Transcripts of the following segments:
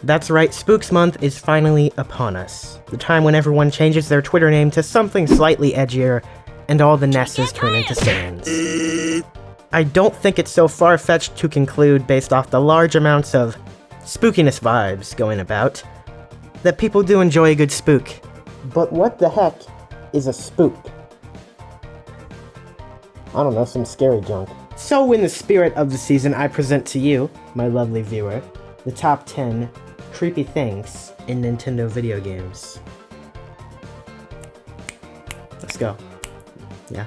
That's right, Spooks Month is finally upon us. The time when everyone changes their Twitter name to something slightly edgier, and all the nesses turn into sands. I don't think it's so far-fetched to conclude, based off the large amounts of spookiness vibes going about, that people do enjoy a good spook. But what the heck is a spook? I don't know, some scary junk. So in the spirit of the season, I present to you, my lovely viewer, the top 10 creepy things in Nintendo video games. Let's go. Yeah.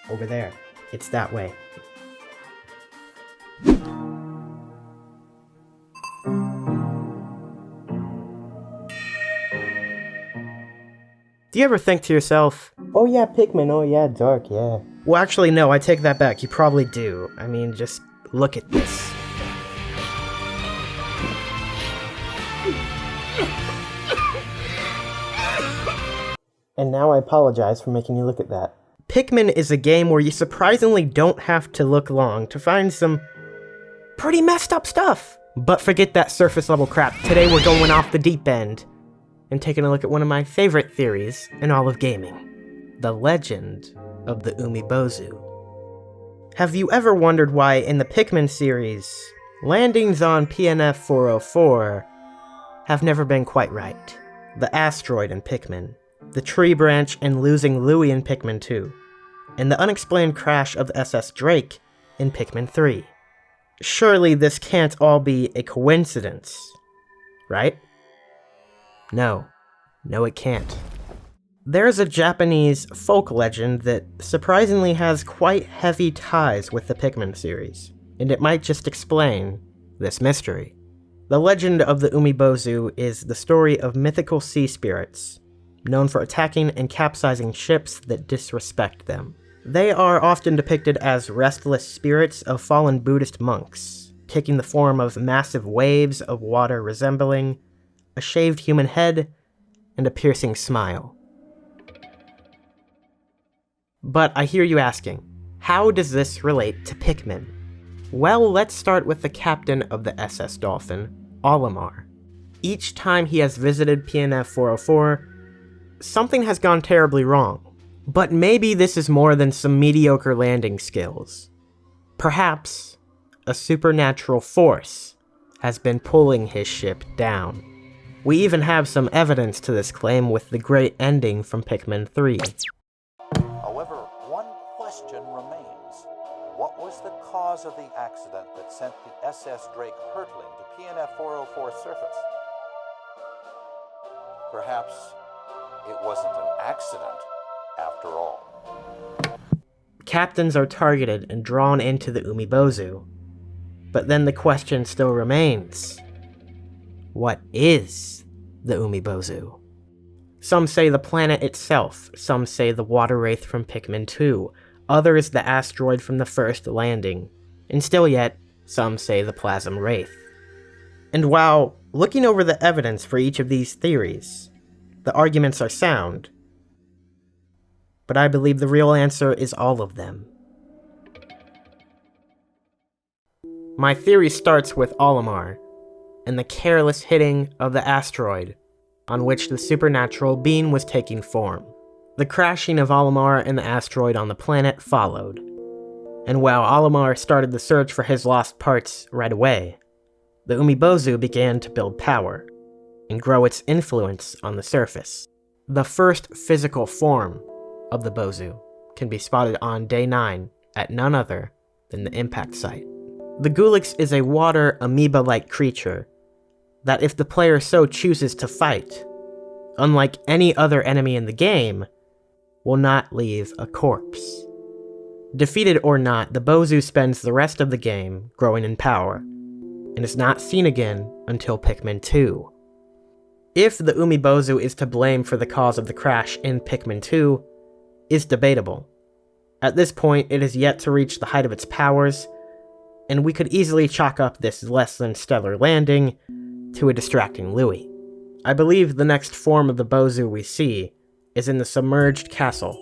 Over there. It's that way. Do you ever think to yourself, oh yeah, Pikmin, oh yeah, dark, yeah. Well, actually, no, I take that back. You probably do. I mean, just look at this. And now I apologize for making you look at that. Pikmin is a game where you surprisingly don't have to look long to find some pretty messed up stuff. But forget that surface level crap. Today we're going off the deep end and taking a look at one of my favorite theories in all of gaming. The legend of the Umibozu. Have you ever wondered why in the Pikmin series, landings on PNF 404 have never been quite right? The asteroid in Pikmin, the tree branch and losing Louie in Pikmin 2, and the unexplained crash of the SS Drake in Pikmin 3. Surely this can't all be a coincidence, right? No. No, it can't. There's a Japanese folk legend that surprisingly has quite heavy ties with the Pikmin series, and it might just explain this mystery. The legend of the Umibozu is the story of mythical sea spirits, known for attacking and capsizing ships that disrespect them. They are often depicted as restless spirits of fallen Buddhist monks, taking the form of massive waves of water resembling a shaved human head and a piercing smile. But I hear you asking, how does this relate to Pikmin? Well, let's start with the captain of the SS Dolphin, Olimar. Each time he has visited PNF 404, something has gone terribly wrong. But maybe this is more than some mediocre landing skills. Perhaps a supernatural force has been pulling his ship down. We even have some evidence to this claim with the great ending from Pikmin 3. However, one question remains. What was the cause of the accident that sent the SS Drake hurtling to PNF 404's surface? Perhaps it wasn't an accident after all. Captains are targeted and drawn into the Umibozu. But then the question still remains. What is the Umibozu? Some say the planet itself, some say the water wraith from Pikmin 2, others the asteroid from the first landing, and still yet, some say the plasm wraith. And while looking over the evidence for each of these theories, the arguments are sound, but I believe the real answer is all of them. My theory starts with Olimar, and the careless hitting of the asteroid on which the supernatural being was taking form. The crashing of Olimar and the asteroid on the planet followed, and while Olimar started the search for his lost parts right away, the Umibozu began to build power and grow its influence on the surface. The first physical form of the Bozu can be spotted on Day 9 at none other than the impact site. The Gulix is a water amoeba-like creature that, if the player so chooses to fight, unlike any other enemy in the game, will not leave a corpse. Defeated or not, the Bozu spends the rest of the game growing in power, and is not seen again until Pikmin 2. If the Umibozu is to blame for the cause of the crash in Pikmin 2 is debatable. At this point, it is yet to reach the height of its powers, and we could easily chalk up this less than stellar landing to a distracting Louie. I believe the next form of the Bozu we see is in the submerged castle,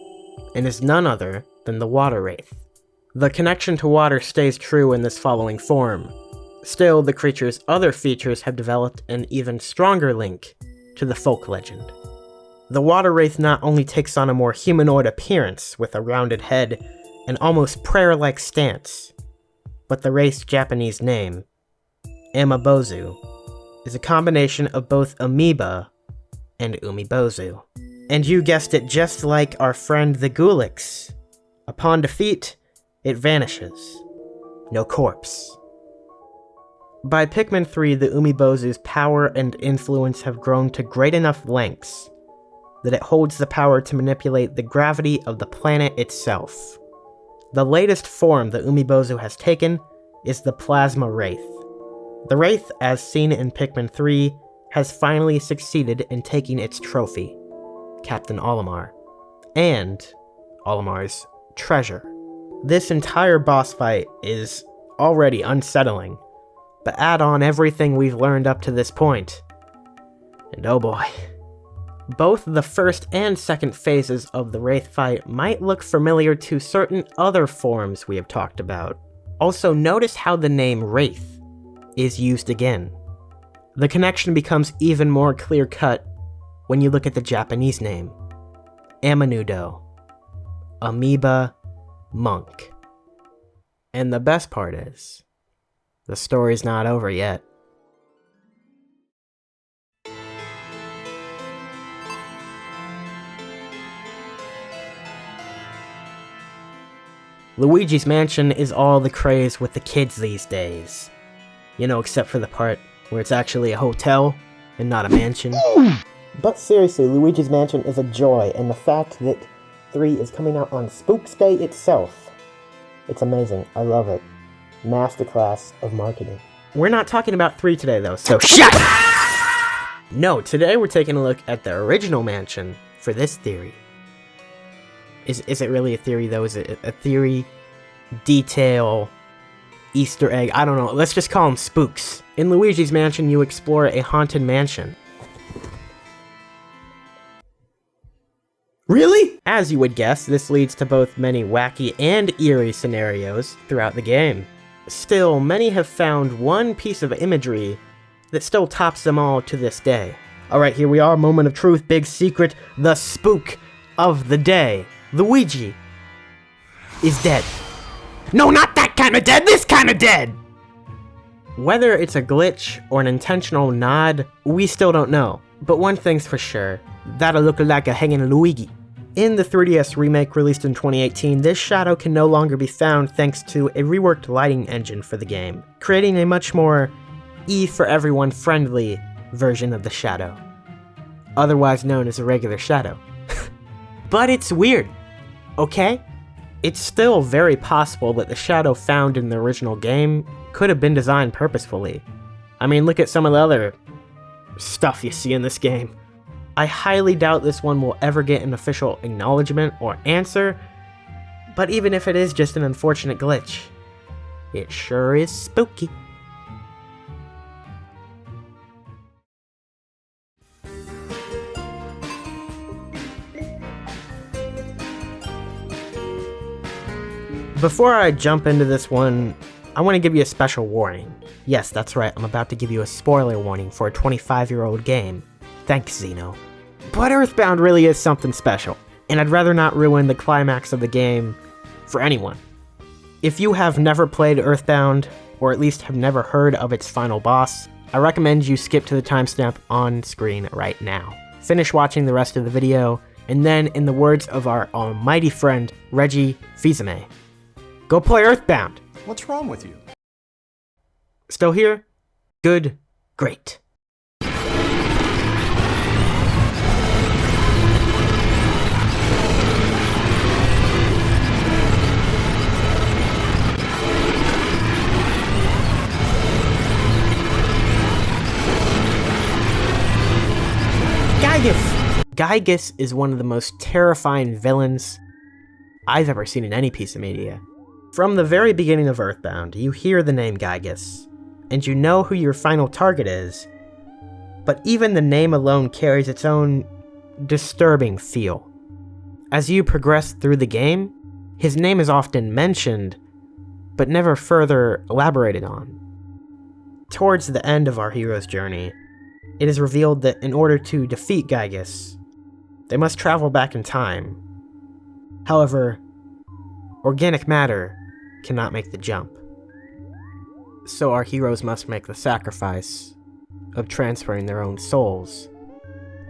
and is none other than the Water Wraith. The connection to water stays true in this following form. Still, the creature's other features have developed an even stronger link to the folk legend. The Water Wraith not only takes on a more humanoid appearance with a rounded head and almost prayer-like stance, but the Wraith's Japanese name, Amabozu, is a combination of both amoeba and Umibozu. And you guessed it, just like our friend the Gulix. Upon defeat, it vanishes. No corpse. By Pikmin 3, the Umibozu's power and influence have grown to great enough lengths that it holds the power to manipulate the gravity of the planet itself. The latest form the Umibozu has taken is the Plasma Wraith. The Wraith, as seen in Pikmin 3, has finally succeeded in taking its trophy, Captain Olimar, and Olimar's treasure. This entire boss fight is already unsettling, but add on everything we've learned up to this point, and oh boy. Both the first and second phases of the Wraith fight might look familiar to certain other forms we have talked about. Also, notice how the name Wraith is used again. The connection becomes even more clear-cut when you look at the Japanese name, Amanudo, Amoeba Monk. And the best part is, the story's not over yet. Luigi's Mansion is all the craze with the kids these days. You know, except for the part where it's actually a hotel and not a mansion. But seriously, Luigi's Mansion is a joy, and the fact that 3 is coming out on Spooks Day itself, it's amazing. I love it. Masterclass of marketing. We're not talking about 3 today though, so shut up! No, today we're taking a look at the original mansion for this theory. Is it really a theory though? Is it a theory, detail, Easter egg? I don't know. Let's just call them spooks. In Luigi's Mansion, you explore a haunted mansion. Really? As you would guess, this leads to both many wacky and eerie scenarios throughout the game. Still, many have found one piece of imagery that still tops them all to this day. Alright, here we are, moment of truth, big secret, the spook of the day. Luigi is dead. No, not that kind of dead, this kind of dead! Whether it's a glitch or an intentional nod, we still don't know. But one thing's for sure, that'll look like a hanging Luigi. In the 3DS remake released in 2018, this shadow can no longer be found thanks to a reworked lighting engine for the game, creating a much more E-for-everyone friendly version of the shadow, otherwise known as a regular shadow. But it's weird, okay? It's still very possible that the shadow found in the original game could have been designed purposefully. I mean, look at some of the other stuff you see in this game. I highly doubt this one will ever get an official acknowledgement or answer, but even if it is just an unfortunate glitch, it sure is spooky. Before I jump into this one, I want to give you a special warning. Yes, that's right, I'm about to give you a spoiler warning for a 25-year-old game. Thanks, Xeno. But Earthbound really is something special, and I'd rather not ruin the climax of the game for anyone. If you have never played Earthbound, or at least have never heard of its final boss, I recommend you skip to the timestamp on screen right now. Finish watching the rest of the video, and then, in the words of our almighty friend, Reggie Fils-Aimé, go play Earthbound! What's wrong with you? Still here? Good. Great. Gygus is one of the most terrifying villains I've ever seen in any piece of media. From the very beginning of Earthbound, you hear the name Gygus, and you know who your final target is, but even the name alone carries its own disturbing feel. As you progress through the game, his name is often mentioned, but never further elaborated on. Towards the end of our hero's journey, it is revealed that in order to defeat Gygus, they must travel back in time. However, organic matter cannot make the jump. So our heroes must make the sacrifice of transferring their own souls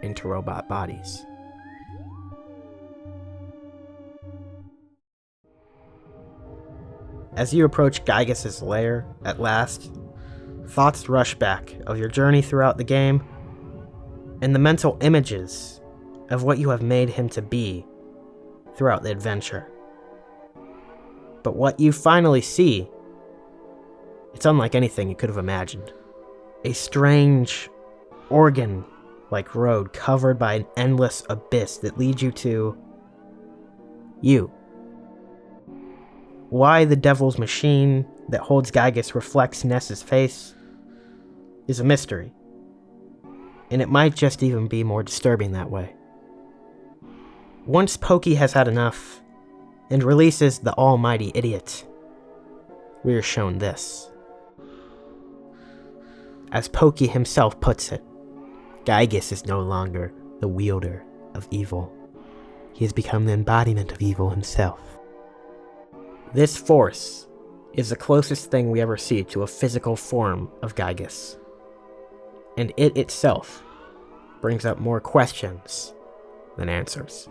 into robot bodies. As you approach Gygus' lair, at last, thoughts rush back of your journey throughout the game, and the mental images of what you have made him to be throughout the adventure. But what you finally see, it's unlike anything you could have imagined. A strange, organ-like road covered by an endless abyss that leads you to you. Why the devil's machine that holds Gygus reflects Ness's face is a mystery, and it might just even be more disturbing that way. Once Pokey has had enough and releases the almighty idiot, we are shown this. As Pokey himself puts it, Gygus is no longer the wielder of evil. He has become the embodiment of evil himself. This force is the closest thing we ever see to a physical form of Gygus, and it itself brings up more questions than answers.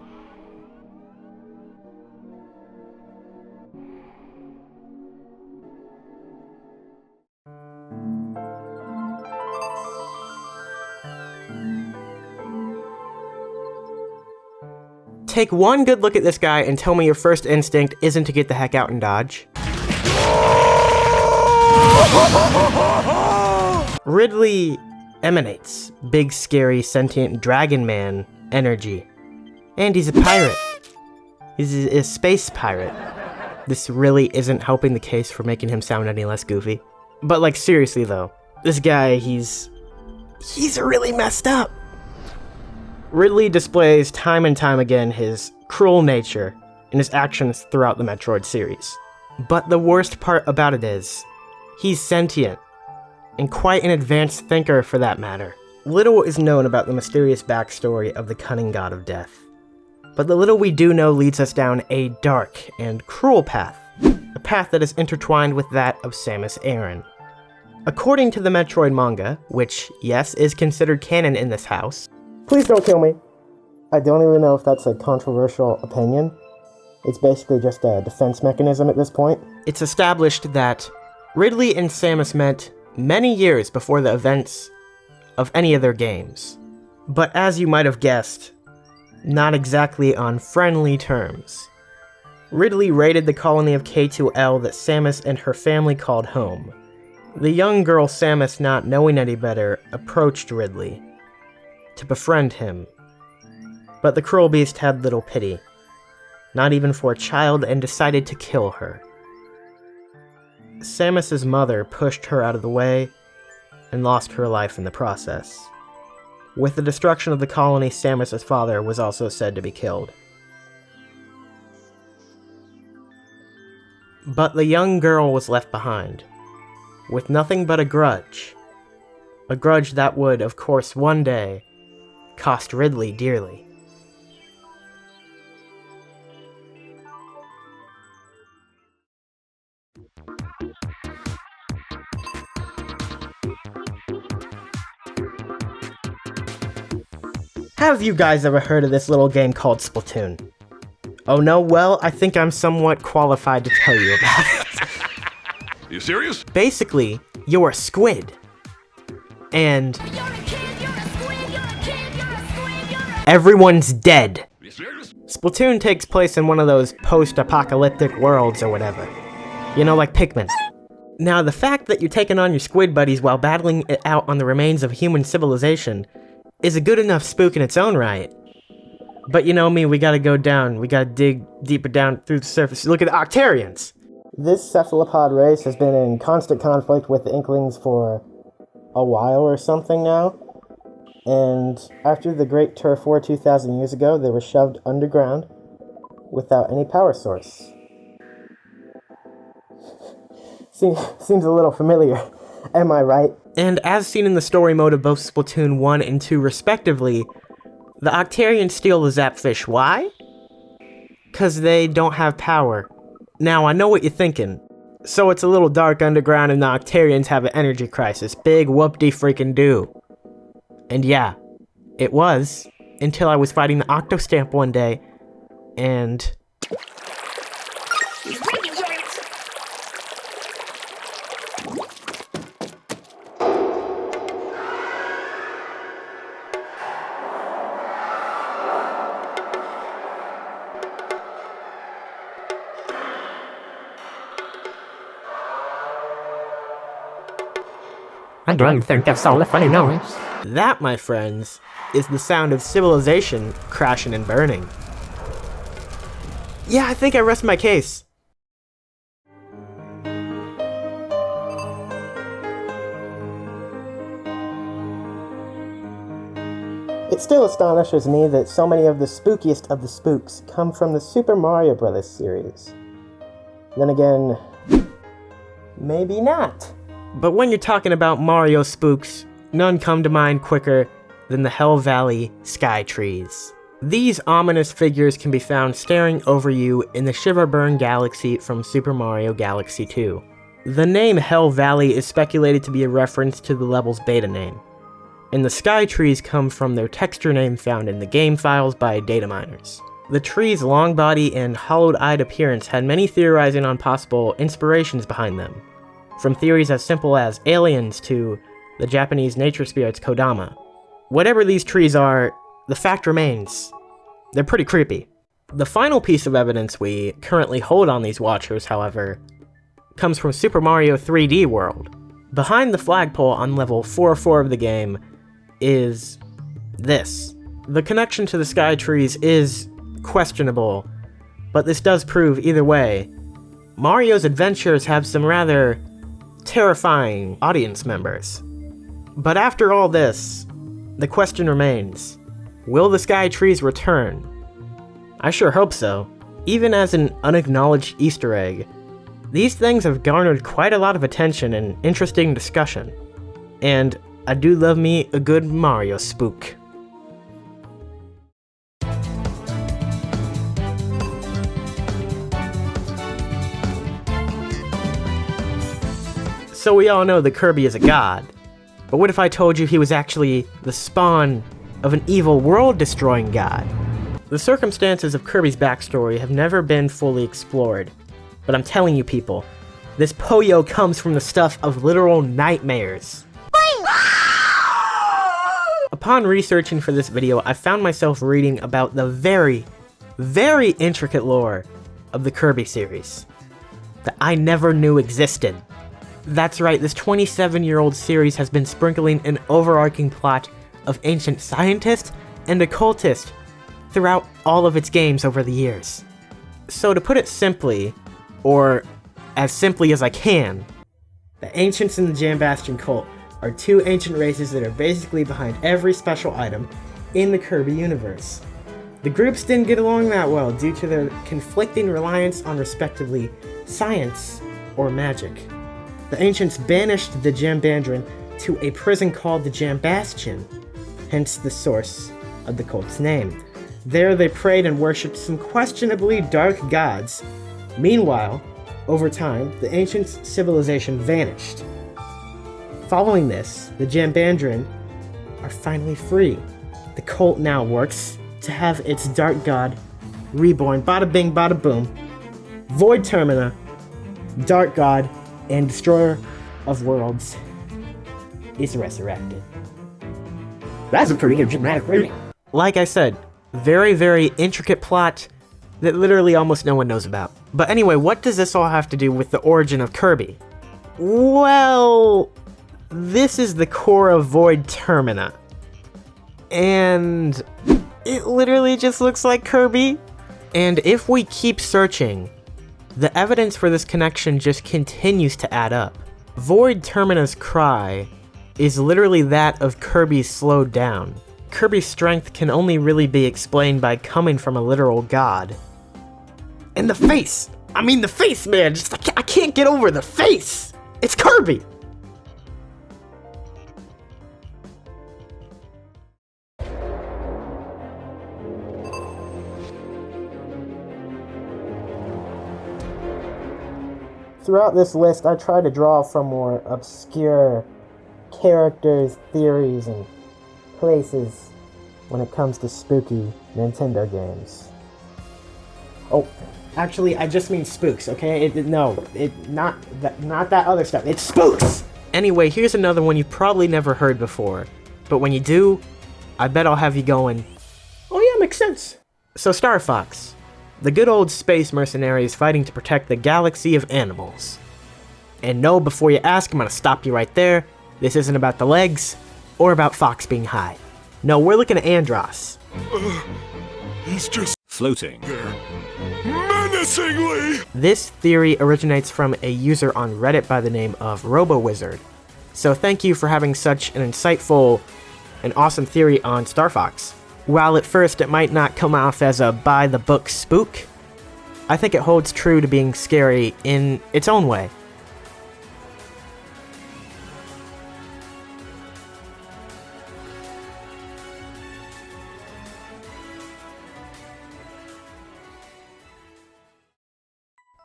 Take one good look at this guy and tell me your first instinct isn't to get the heck out and dodge. Ridley emanates big, scary, sentient dragon man energy. And he's a pirate. He's a space pirate. This really isn't helping the case for making him sound any less goofy. But like, seriously though, this guy, he's really messed up. Ridley displays time and time again his cruel nature in his actions throughout the Metroid series. But the worst part about it is, he's sentient, and quite an advanced thinker for that matter. Little is known about the mysterious backstory of the cunning god of death, but the little we do know leads us down a dark and cruel path, a path that is intertwined with that of Samus Aran. According to the Metroid manga, which, yes, is considered canon in this house. Please don't kill me. I don't even know if that's a controversial opinion. It's basically just a defense mechanism at this point. It's established that Ridley and Samus met many years before the events of any of their games. But as you might have guessed, not exactly on friendly terms. Ridley raided the colony of K2L that Samus and her family called home. The young girl Samus, not knowing any better, approached Ridley to befriend him. But the cruel beast had little pity, not even for a child, and decided to kill her. Samus's mother pushed her out of the way and lost her life in the process. With the destruction of the colony, Samus's father was also said to be killed. But the young girl was left behind, with nothing but a grudge. A grudge that would, of course, one day cost Ridley dearly. Have you guys ever heard of this little game called Splatoon? Oh no? Well, I think I'm somewhat qualified to tell you about it. You serious? Basically, you're a squid. And everyone's dead. You serious? Splatoon takes place in one of those post-apocalyptic worlds or whatever. You know, like Pikmin. Now, the fact that you're taking on your squid buddies while battling it out on the remains of human civilization is a good enough spook in its own right. But you know me, we gotta go down. We gotta dig deeper down through the surface. Look at the Octarians! This cephalopod race has been in constant conflict with the Inklings for a while or something now. And after the Great Turf War 2,000 years ago, they were shoved underground without any power source. Seems a little familiar, am I right? And as seen in the story mode of both Splatoon 1 and 2 respectively, the Octarians steal the Zapfish. Why? 'Cause they don't have power. Now, I know what you're thinking. So it's a little dark underground and the Octarians have an energy crisis. Big whoop-de-freaking-do. And yeah, it was, until I was fighting the Octostamp one day, and... I don't think that's all the funny noise. That, my friends, is the sound of civilization crashing and burning. Yeah, I think I rest my case. It still astonishes me that so many of the spookiest of the spooks come from the Super Mario Bros. Series. Then again, maybe not. But when you're talking about Mario spooks, none come to mind quicker than the Hell Valley Sky Trees. These ominous figures can be found staring over you in the Shiverburn Galaxy from Super Mario Galaxy 2. The name Hell Valley is speculated to be a reference to the level's beta name, and the Sky Trees come from their texture name found in the game files by data miners. The trees' long body and hollowed-eyed appearance had many theorizing on possible inspirations behind them, from theories as simple as aliens to the Japanese nature spirits Kodama. Whatever these trees are, the fact remains, they're pretty creepy. The final piece of evidence we currently hold on these watchers, however, comes from Super Mario 3D World. Behind the flagpole on level 404 of the game is this. The connection to the Sky Trees is questionable, but this does prove either way, Mario's adventures have some rather terrifying audience members. But after all this, the question remains, will the Sky Trees return? I sure hope so. Even as an unacknowledged Easter egg, these things have garnered quite a lot of attention and interesting discussion. And I do love me a good Mario spook. So we all know that Kirby is a god, but what if I told you he was actually the spawn of an evil world-destroying god? The circumstances of Kirby's backstory have never been fully explored, but I'm telling you people, this Poyo comes from the stuff of literal nightmares. Upon researching for this video, I found myself reading about the very, very intricate lore of the Kirby series that I never knew existed. That's right, this 27-year-old series has been sprinkling an overarching plot of ancient scientists and occultists throughout all of its games over the years. So to put it simply, or as simply as I can, the Ancients and the Jambastion cult are two ancient races that are basically behind every special item in the Kirby universe. The groups didn't get along that well due to their conflicting reliance on respectively science or magic. The Ancients banished the Jambandran to a prison called the Jambastion, hence the source of the cult's name. There they prayed and worshipped some questionably dark gods. Meanwhile, over time, the Ancients' civilization vanished. Following this, the Jambandran are finally free. The cult now works to have its dark god reborn. Bada bing, bada boom. Void Termina, dark god, and destroyer of worlds is resurrected. That's a pretty dramatic reading. Like I said, very, very intricate plot that literally almost no one knows about. But anyway, what does this all have to do with the origin of Kirby? Well, this is the core of Void Termina. And it literally just looks like Kirby. And if we keep searching, the evidence for this connection just continues to add up. Void Termina's cry is literally that of Kirby's slowed down. Kirby's strength can only really be explained by coming from a literal god. And the face! I mean the face, man! I can't get over the face! It's Kirby! Throughout this list, I try to draw from more obscure characters, theories, and places when it comes to spooky Nintendo games. Oh, actually, I just mean spooks, okay? Not that other stuff. It's spooks! Anyway, here's another one you've probably never heard before. But when you do, I bet I'll have you going, oh yeah, makes sense. So Star Fox. The good old space mercenaries fighting to protect the galaxy of animals. And no, before you ask, I'm gonna stop you right there. This isn't about the legs, or about Fox being high. No, we're looking at Andross. He's just floating there, menacingly! This theory originates from a user on Reddit by the name of RoboWizard. So thank you for having such an insightful and awesome theory on Star Fox. While at first it might not come off as a by-the-book spook, I think it holds true to being scary in its own way.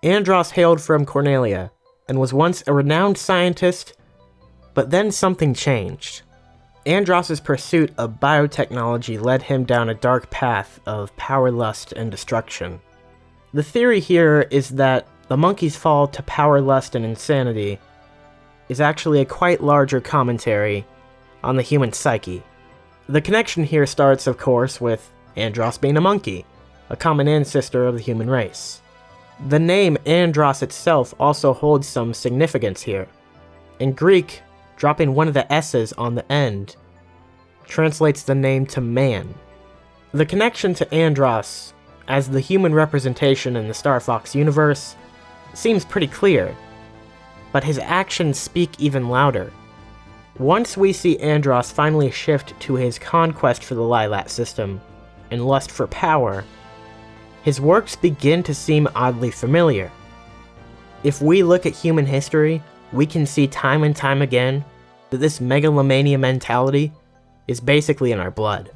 Andross hailed from Cornelia, and was once a renowned scientist, but then something changed. Andross's pursuit of biotechnology led him down a dark path of power lust and destruction. The theory here is that the monkey's fall to power lust and insanity is actually a quite larger commentary on the human psyche. The connection here starts, of course, with Andross being a monkey, a common ancestor of the human race. The name Andross itself also holds some significance here. In Greek, dropping one of the S's on the end translates the name to man. The connection to Andross, as the human representation in the Star Fox universe, seems pretty clear, but his actions speak even louder. Once we see Andross finally shift to his conquest for the Lilat system and lust for power, his works begin to seem oddly familiar. If we look at human history, we can see time and time again that this megalomania mentality is basically in our blood.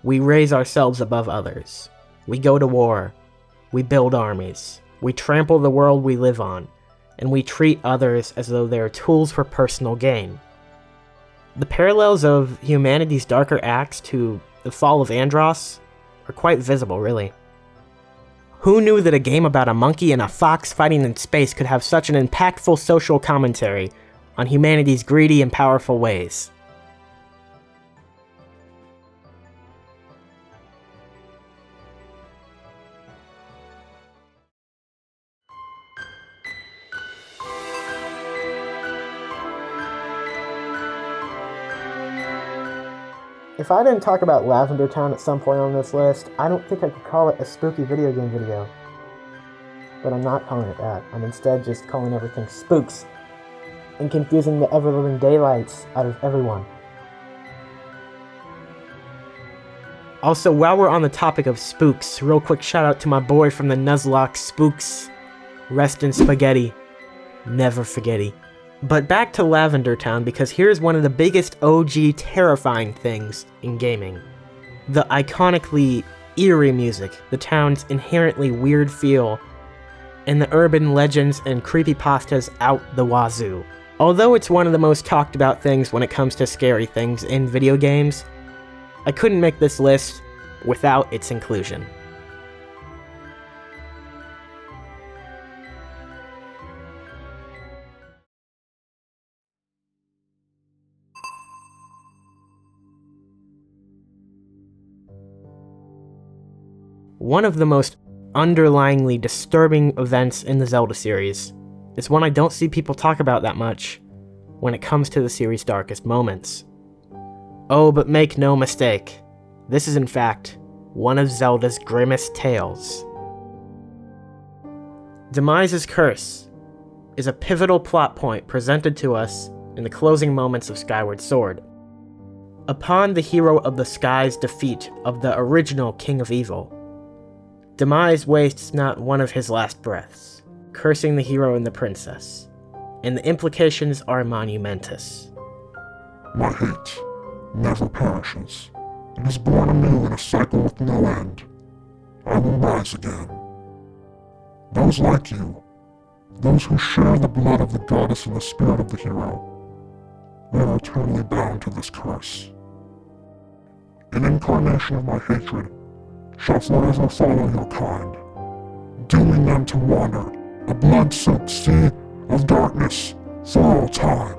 We raise ourselves above others. We go to war. We build armies. We trample the world we live on, and we treat others as though they are tools for personal gain. The parallels of humanity's darker acts to the fall of Andross are quite visible, really. Who knew that a game about a monkey and a fox fighting in space could have such an impactful social commentary on humanity's greedy and powerful ways? If I didn't talk about Lavender Town at some point on this list, I don't think I could call it a spooky video game video. But I'm not calling it that. I'm instead just calling everything spooks and confusing the ever-living daylights out of everyone. Also, while we're on the topic of spooks, real quick shout out to my boy from the Nuzlocke Spooks. Rest in spaghetti. Never forgetty. But back to Lavender Town, because here's one of the biggest OG terrifying things in gaming. The iconically eerie music, the town's inherently weird feel, and the urban legends and creepypastas out the wazoo. Although it's one of the most talked about things when it comes to scary things in video games, I couldn't make this list without its inclusion. one of the most underlyingly disturbing events in the Zelda series. It's one I don't see people talk about that much when it comes to the series' darkest moments. Oh, but make no mistake, this is in fact one of Zelda's grimmest tales. Demise's Curse is a pivotal plot point presented to us in the closing moments of Skyward Sword. Upon the hero of the sky's defeat of the original King of Evil, Demise wastes not one of his last breaths, cursing the hero and the princess, and the implications are monumentous. My hate never perishes. It is born anew in a cycle with no end. I will rise again. Those like you, those who share the blood of the goddess and the spirit of the hero, they are eternally bound to this curse. An incarnation of my hatred shall forever follow your kind, dooming them to wander a blood-soaked sea of darkness for all time.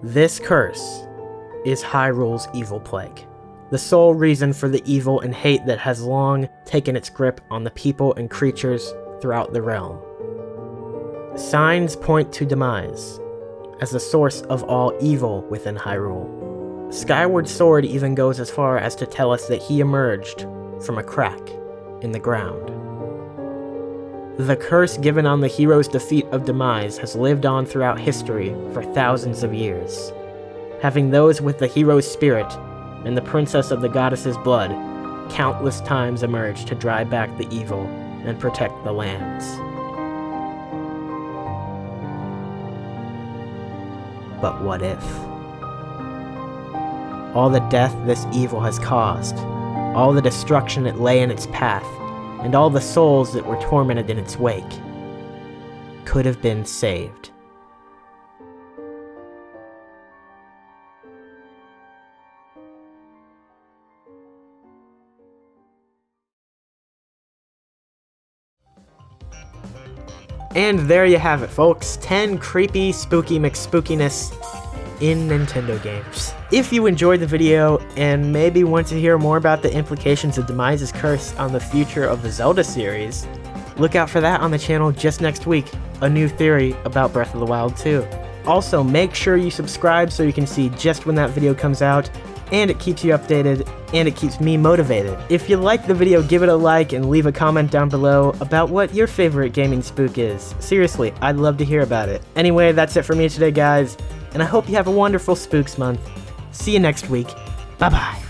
This curse is Hyrule's evil plague, the sole reason for the evil and hate that has long taken its grip on the people and creatures throughout the realm. Signs point to Demise as the source of all evil within Hyrule. Skyward Sword even goes as far as to tell us that he emerged from a crack in the ground. The curse given on the hero's defeat of Demise has lived on throughout history for thousands of years, having those with the hero's spirit and the princess of the goddess's blood countless times emerge to drive back the evil and protect the lands. But what if? All the death this evil has caused, all the destruction it lay in its path, and all the souls that were tormented in its wake could have been saved. And there you have it, folks. 10 creepy, spooky McSpookiness in Nintendo games. If you enjoyed the video and maybe want to hear more about the implications of Demise's Curse on the future of the Zelda series, look out for that on the channel just next week, a new theory about Breath of the Wild 2. Also, make sure you subscribe so you can see just when that video comes out, and it keeps you updated, and it keeps me motivated. If you liked the video, give it a like and leave a comment down below about what your favorite gaming spook is. Seriously, I'd love to hear about it. Anyway, that's it for me today, guys, and I hope you have a wonderful Spooks month. See you next week. Bye-bye.